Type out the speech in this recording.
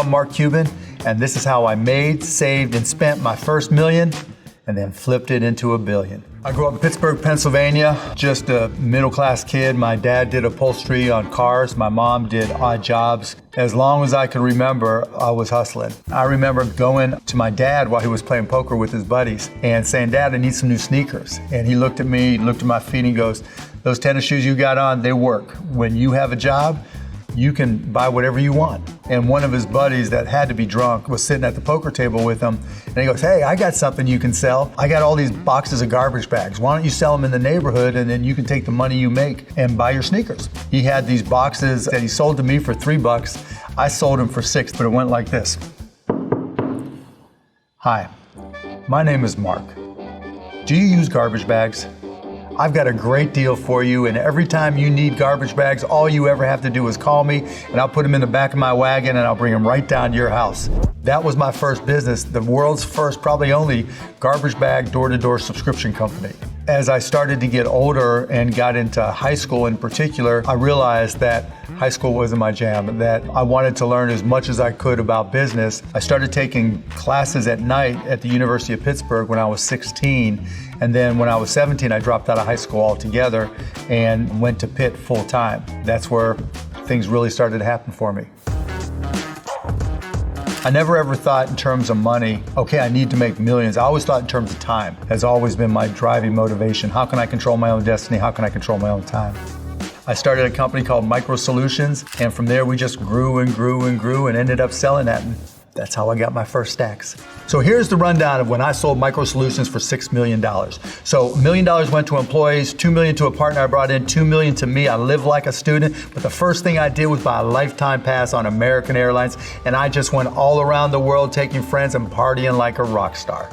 I'm Mark Cuban, and this is how I made, saved, and spent my first million, and then flipped it into $1 billion. I grew up in Pittsburgh, Pennsylvania, just a middle-class kid. My dad did upholstery on cars. My mom did odd jobs. As long as I can remember, I was hustling. I remember going to my dad while he was playing poker with his buddies and saying, "Dad, I need some new sneakers." And he looked at me, looked at my feet, and he goes, "Those tennis shoes you got on, they work. When you have a job, you can buy whatever you want." And one of his buddies that had to be drunk was sitting at the poker table with him, and he goes, "Hey, I got something you can sell. I got all these boxes of garbage bags. Why don't you sell them in the neighborhood, and then you can take the money you make and buy your sneakers?" He had these boxes that he sold to me for $3. I sold them for $6, but it went like this. "Hi, my name is Mark. Do you use garbage bags? I've got a great deal for you, and every time you need garbage bags, all you ever have to do is call me, and I'll put them in the back of my wagon, and I'll bring them right down to your house." That was my first business, the world's first, probably only, garbage bag door-to-door subscription company. As I started to get older and got into high school in particular, I realized that high school wasn't my jam, that I wanted to learn as much as I could about business. I started taking classes at night at the University of Pittsburgh when I was 16. And then when I was 17, I dropped out of high school altogether and went to Pitt full time. That's where things really started to happen for me. I never ever thought in terms of money, okay, I need to make millions. I always thought in terms of time. Has always been my driving motivation. How can I control my own destiny? How can I control my own time? I started a company called Micro Solutions, and from there we just grew and grew and grew and ended up selling that. And that's how I got my first stacks. So here's the rundown of when I sold Micro Solutions for $6 million. So $1 million went to employees, $2 million to a partner I brought in, $2 million to me. I lived like a student, but the first thing I did was buy a lifetime pass on American Airlines, and I just went all around the world taking friends and partying like a rock star.